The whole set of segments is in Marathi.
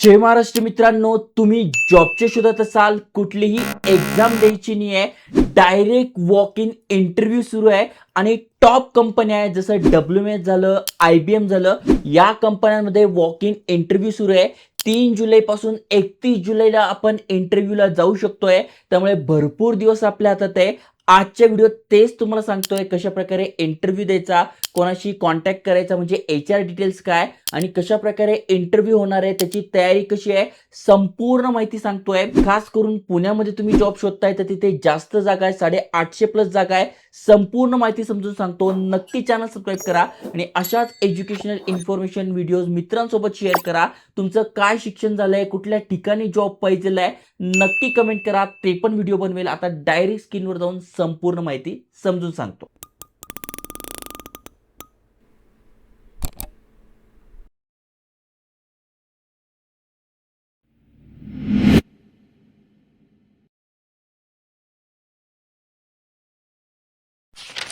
जय महाराष्ट्र मित्रांनो, तुम्ही जॉबच्या शोधात असाल, कुठलीही एक्झाम द्यायची नाही आहे, डायरेक्ट वॉक इन इंटरव्ह्यू सुरू आहे आणि टॉप कंपन्या आहेत जसं WMS झालं, IBM झालं, या कंपन्यांमध्ये वॉक इन इंटरव्ह्यू सुरू आहे. 3 जुलैपासून 31 जुलैला आपण इंटरव्ह्यूला जाऊ शकतोय. त्यामुळे भरपूर दिवस आपल्या हातात आहे. आजच्या व्हिडिओत तेच तुम्हाला सांगतोय, कशा प्रकारे इंटरव्ह्यू द्यायचा, कोणाशी कॉन्टॅक्ट करायचा, म्हणजे HR डिटेल्स काय आणि कशा प्रकारे इंटरव्ह्यू होणार आहे, त्याची तयारी कशी आहे, संपूर्ण माहिती सांगतोय. खास करून पुण्यामध्ये तुम्ही जॉब शोधताय तर तिथे जास्त जागा आहे, 850 प्लस जागा आहे. संपूर्ण माहिती समजून सांगतो. नक्की चॅनल सबस्क्राईब करा आणि अशाच एज्युकेशनल इन्फॉर्मेशन व्हिडिओज मित्रांसोबत शेअर करा. तुमचं काय शिक्षण झालंय, कुठल्या ठिकाणी जॉब पाहिजे आहे, नक्की कमेंट करा, ते पण व्हिडिओ बनवेल. आता डायरेक्ट स्क्रीनवर जाऊन संपूर्ण माहिती समजून सांगतो.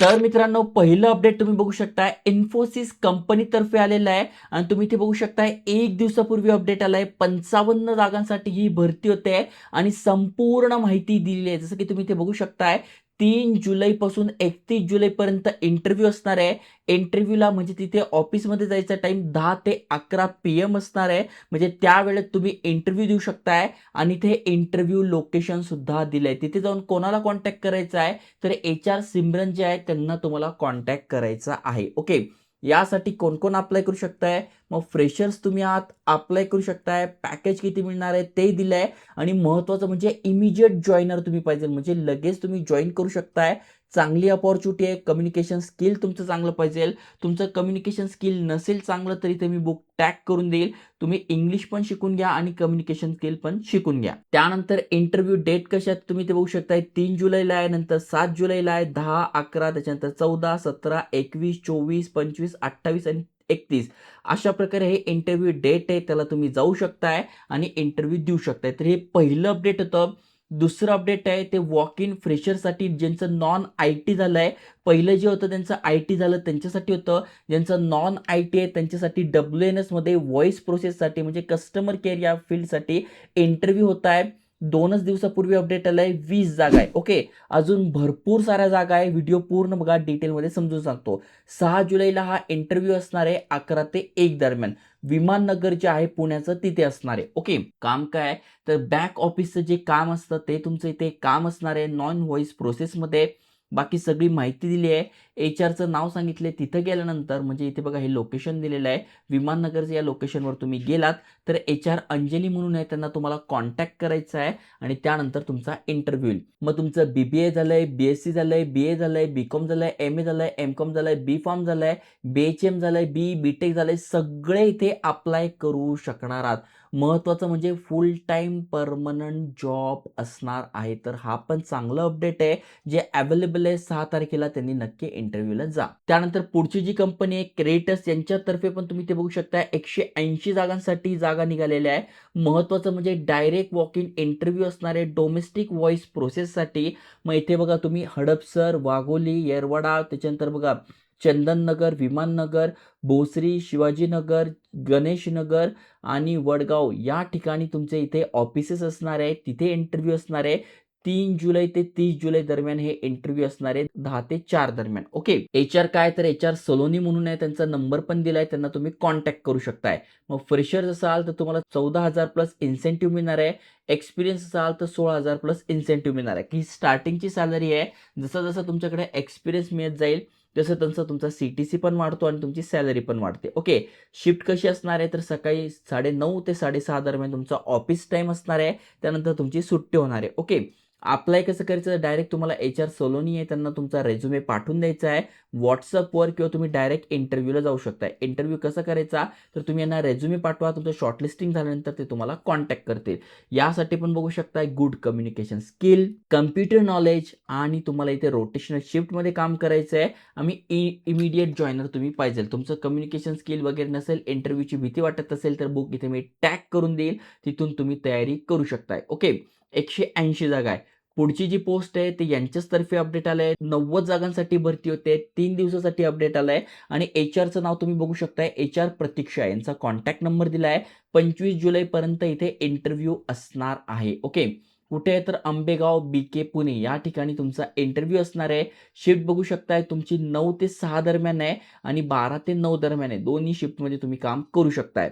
तर मित्रांनो, पहिलं अपडेट तुम्ही बघू शकता, इन्फोसिस कंपनीतर्फे आलेलं आहे आणि तुम्ही इथे बघू शकता, एक दिवसापूर्वी अपडेट आलाय. 55 जागांसाठी ही भरती होते आणि संपूर्ण माहिती दिलेली आहे. जसं की तुम्ही इथे बघू शकताय, 3 जुलै पासून 31 जुलै पर्यंत इंटरव्ह्यू असणार आहे. इंटरव्ह्यूला म्हणजे तिथे ऑफिसमध्ये जायचा टाइम 10 ते 11 PM असणार आहे. म्हणजे त्या वेळेत तुम्ही इंटरव्ह्यू देऊ शकताय आणि इथे इंटरव्ह्यू लोकेशन सुद्धा दिलंय. तिथे जाऊन कोणाला कॉन्टॅक्ट करायचा आहे, तर HR सिमरन जे आहेत त्यांना तुम्हाला कॉन्टॅक्ट करायचा आहे. ओके. यासाठी कोण कोण अप्लाय करू शकताय, मग फ्रेशर्स तुम्ही आहात, अप्लाय करू शकताय. पॅकेज किती मिळणार आहे ते दिलंय आणि महत्त्वाचं म्हणजे इमिजिएट जॉईनर तुम्ही पाहिजे, म्हणजे लगेच तुम्ही जॉईन करू शकताय. चांगली अपॉर्च्युनिटी आहे. कम्युनिकेशन स्किल तुमचं चांगलं पाहिजे. तुमचं कम्युनिकेशन स्किल नसेल चांगलं तरी ते मी बुक टॅग करून देईल. तुम्ही इंग्लिश पण शिकून घ्या आणि कम्युनिकेशन स्किल पण शिकून घ्या. त्यानंतर इंटरव्ह्यू डेट कशात तुम्ही ते बघू शकताय, 3 जुलैला आहे, नंतर 7 जुलैला आहे, 10, 11, त्याच्यानंतर 14, 17, 21, 24, 25, 28 आणि 31 अशा प्रकारे हे इंटरव्ह्यू डेट आहे. त्याला तुम्ही जाऊ शकताय आणि इंटरव्ह्यू देऊ शकताय. तर हे पहिलं अपडेट होतं. दुसरं अपडेट आहे ते वॉक इन फ्रेशरसाठी, ज्यांचं नॉन IT झालंय. पहिलं जे होतं त्यांचं IT झालं त्यांच्यासाठी होतं. ज्यांचं नॉन IT आहे त्यांच्यासाठी WNS मध्ये व्हॉइस प्रोसेससाठी म्हणजे कस्टमर केअर या फील्डसाठी इंटरव्ह्यू होत आहे. 2च दिवसापूर्वी अपडेट आलाय. 20 जागा आहे. ओके. अजून भरपूर साऱ्या जागा आहे. व्हिडिओ पूर्ण बघा, डिटेलमध्ये समजून सांगतो. 6 जुलैला हा इंटरव्ह्यू असणार आहे 11 ते 1 दरम्यान. विमाननगर जे आहे पुण्याचं तिथे असणार आहे. ओके. काम काय आहे, तर बॅक ऑफिसचं जे काम असतं ते तुमचं इथे काम असणार आहे नॉन व्हॉइस प्रोसेसमध्ये. बाकी सगळी माहिती दिली आहे. HRचं नाव सांगितले. तिथं गेल्यानंतर म्हणजे इथे बघा हे लोकेशन दिलेलं आहे. विमाननगरच्या या लोकेशनवर तुम्ही गेलात तर HR अंजली म्हणून आहे, त्यांना तुम्हाला कॉन्टॅक्ट करायचा आहे आणि त्यानंतर तुमचा इंटरव्ह्यू येईल. मग तुमचं BBA झालंय, BSc झालंय, BA झालंय, BCom झालंय, MA झालंय, MCom झालंय, B.Pharm झालंय, BHM झालंय, BTech झालंय, सगळे इथे अप्लाय करू शकणार आहात. महत्त्वाचं म्हणजे फुल टाईम परमनंट जॉब असणार आहे. तर हा पण चांगलं अपडेट आहे. जे अवेलेबल आहे 6 तारखेला त्यांनी नक्की इंटरव्ह्यूला जा. त्यानंतर पुढची जी कंपनी आहे क्रेटस, यांच्यातर्फे पण तुम्ही ते बघू शकता, 180 जागांसाठी जागा निघालेल्या आहे. महत्त्वाचं म्हणजे डायरेक्ट वॉक इन इंटरव्ह्यू असणार आहे डोमेस्टिक व्हॉइस प्रोसेससाठी. मग इथे बघा तुम्ही हडपसर, वाघोली, येरवडा, त्याच्यानंतर बघा चंदननगर, विमाननगर, भोसरी, शिवाजीनगर, गणेशनगर आणि वडगाव या ठिकाणी तुमचे इथे ऑफिसेस असणार आहे. तिथे इंटरव्ह्यू असणार आहे. 3 जुलै ते 30 जुलै दरम्यान हे इंटरव्ह्यू असणार आहे 10 ते 4 दरम्यान. ओके. HR काय, तर HR सलोनी म्हणून आहे, त्यांचा नंबर पण दिलाय, त्यांना तुम्ही कॉन्टॅक्ट करू शकताय. मग फ्रेशर असाल तर तुम्हाला 14,000 प्लस इन्सेंटिव्ह मिळणार आहे. एक्सपिरियन्स असाल तर 16,000 प्लस इन्सेंटिव्ह मिळणार आहे. ही स्टार्टिंगची सॅलरी आहे. जसं जसं तुमच्याकडे एक्सपिरियन्स मिळत जाईल तसं तसं तुमचा CTC पण वाढतो आणि तुमची सॅलरी पण वाढते. ओके. शिफ्ट कशी असणार आहे, तर सकाळी 9:30 ते 6:30 दरम्यान तुमचा ऑफिस टाईम असणार आहे. त्यानंतर तुमची सुट्टी होणार आहे. ओके. अप्लाय कसं करायचं, डायरेक्ट तुम्हाला HR सोलोनी आहे, त्यांना तुमचा रेझ्युमे पाठवून द्यायचा आहे WhatsAppवर किंवा तुम्ही डायरेक्ट इंटरव्ह्यूला जाऊ शकता. इंटरव्ह्यू कसा करायचा, तर तुम्ही यांना रेझ्युमे पाठवा, तुमचं शॉर्टलिस्टिंग झाल्यानंतर ते तुम्हाला कॉन्टॅक्ट करतील. यासाठी पण बघू शकता good communication skill, computer knowledge आणि तुम्हाला इथे रोटेशनल शिफ्टमध्ये काम करायचं आहे. आम्ही इमिडिएट जॉईनर तुम्ही पाहिजे. तुमचं कम्युनिकेशन स्किल वगैरे नसेल, इंटरव्ह्यूची भीती वाटत असेल तर बुक इथे मी टॅग करून देईल, तिथून तुम्ही तयारी करू शकताय. ओके. 180 जागा आहे. पुढची जी पोस्ट आहे ते यांच्याच तर्फे अपडेट आलंय. 90 जागांसाठी भरती होते. 3 दिवसासाठी अपडेट आलंय आणि एचआरचं नाव तुम्ही बघू शकताय. एचआर प्रतीक्षा यांचा कॉन्टॅक्ट नंबर दिलाय. 25 जुलैपर्यंत इथे इंटरव्ह्यू असणार आहे. ओके. कुठे आहे तर आंबेगाव बीके पुणे या ठिकाणी तुमचा इंटरव्ह्यू असणार आहे. शिफ्ट बघू शकताय तुमची 9 ते 6 दरम्यान आहे आणि 12 ते 9 दरम्यान आहे. दोन्ही शिफ्टमध्ये तुम्ही काम करू शकताय.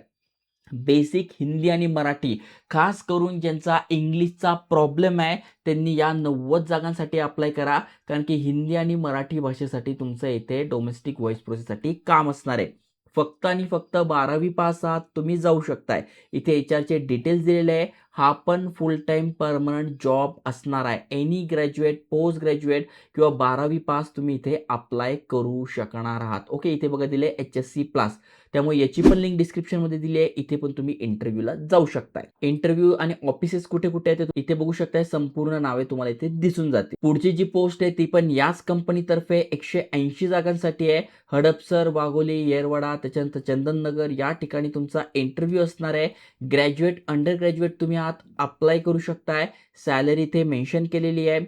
बेसिक हिंदी आणि मराठी खास करून ज्यांचा इंग्लिशचा प्रॉब्लेम आहे त्यांनी या 90 जागांसाठी अप्लाय करा. कारण की हिंदी आणि मराठी भाषेसाठी तुमचं इथे डोमेस्टिक व्हॉइस प्रोसेससाठी काम असणार आहे. फक्त आणि फक्त 12वी पास आहात तुम्ही जाऊ शकताय. इथे एचआरचे डिटेल्स दिलेले आहे. हा पण फुल टाइम परमनंट जॉब असणार आहे. एनी ग्रॅज्युएट, पोस्ट ग्रॅज्युएट किंवा 12वी पास तुम्ही इथे अप्लाय करू शकणार आहात. ओके. इथे बघा दिले HSC प्लस. त्यामुळे याची पण लिंक डिस्क्रिप्शनमध्ये दिली आहे. इथे पण तुम्ही इंटरव्ह्यूला जाऊ शकताय. इंटरव्ह्यू आणि ऑफिसेस कुठे कुठे आहेत ते इथे बघू शकताय. संपूर्ण नावे तुम्हाला इथे दिसून जाते. पुढची जी पोस्ट आहे ती पण याच कंपनीतर्फे 180 जागांसाठी आहे. हडपसर, वाघोली, येरवडा, त्याच्यानंतर चंदननगर या ठिकाणी तुमचा इंटरव्ह्यू असणार आहे. ग्रॅज्युएट, अंडर ग्रॅज्युएट तुम्ही आहात अप्लाय करू शकताय. सॅलरी इथे मेन्शन केलेली आहे.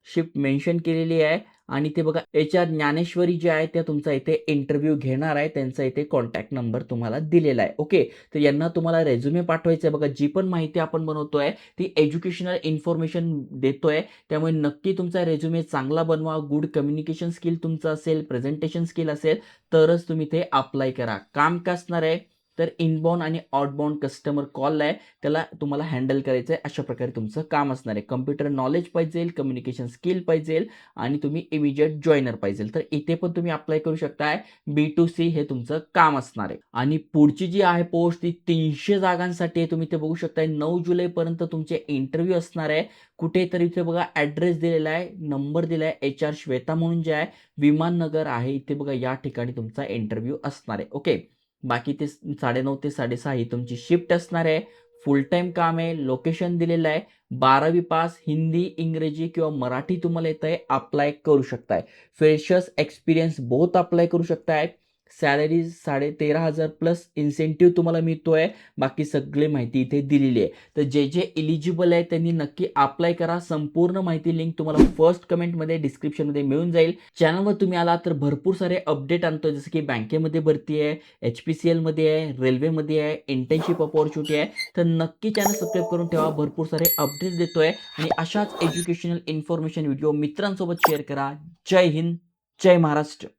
शिफ्ट मेन्शन केलेली आहे आणि ते बघा एचआर ज्ञानेश्वरी जे आहे त्या तुमचा इथे इंटरव्ह्यू घेणार आहे. त्यांचा इथे कॉन्टॅक्ट नंबर तुम्हाला दिलेला आहे. ओके. तर यांना तुम्हाला रेझ्युमे पाठवायचा आहे. बघा जी पण माहिती आपण बनवतोय ती एज्युकेशनल इन्फॉर्मेशन देतोय. त्यामुळे नक्की तुमचा रेझ्युमे चांगला बनवा. गुड कम्युनिकेशन स्किल तुमचं असेल, प्रेझेंटेशन स्किल असेल तरच तुम्ही ते अप्लाय करा. काम काय असणार आहे तर इनबाउंड आणि आउटबाउंड कस्टमर कॉल आहे त्याला तुम्हाला हँडल करायचं आहे. अशा प्रकारे तुमचं काम असणार आहे. कम्प्युटर नॉलेज पाहिजे, कम्युनिकेशन स्किल पाहिजे आणि तुम्ही इमिजिएट जॉईनर पाहिजे. तर इथे पण तुम्ही अप्लाय करू शकताय. B2C हे तुमचं काम असणार आहे. आणि पुढची जी आहे पोस्ट ती 300 जागांसाठी आहे. तुम्ही इथे बघू शकताय 9 जुलैपर्यंत तुमचे इंटरव्ह्यू असणार आहे. कुठे तर इथे बघा ॲड्रेस दिलेला आहे, नंबर दिलाय. HR श्वेता म्हणून जे आहे विमाननगर आहे इथे बघा या ठिकाणी तुमचा इंटरव्ह्यू असणार आहे. ओके. बाकी ते 9:30 ते 6:30 ही तुमची शिफ्ट असणार आहे. फुल टाइम काम आहे. लोकेशन दिलेलं आहे. 12वी पास हिंदी, इंग्रजी किंवा मराठी तुम्हाला येत आहे अप्लाय करू शकताय. फ्रेशर्स, एक्सपिरियन्स बोथ अप्लाय करू शकताय. सॅलरी 13,500 प्लस इन्सेंटिव्ह तुम्हाला मिळतोय. बाकी सगळी माहिती इथे दिलेली आहे. तर जे जे एलिजिबल आहे त्यांनी नक्की अप्लाय करा. संपूर्ण माहिती लिंक तुम्हाला फर्स्ट कमेंटमध्ये डिस्क्रिप्शनमध्ये मिळून जाईल. चॅनलवर तुम्ही आला तर भरपूर सारे अपडेट आणतोय जसं की बँकेमध्ये भरती आहे, HPCL मध्ये आहे, रेल्वेमध्ये आहे, इंटर्नशिप अपॉर्च्युनिटी आहे. तर नक्की चॅनल सबस्क्राईब करून ठेवा. भरपूर सारे अपडेट देतोय आणि अशाच एज्युकेशनल इन्फॉर्मेशन व्हिडिओ मित्रांसोबत शेअर करा. जय हिंद, जय महाराष्ट्र.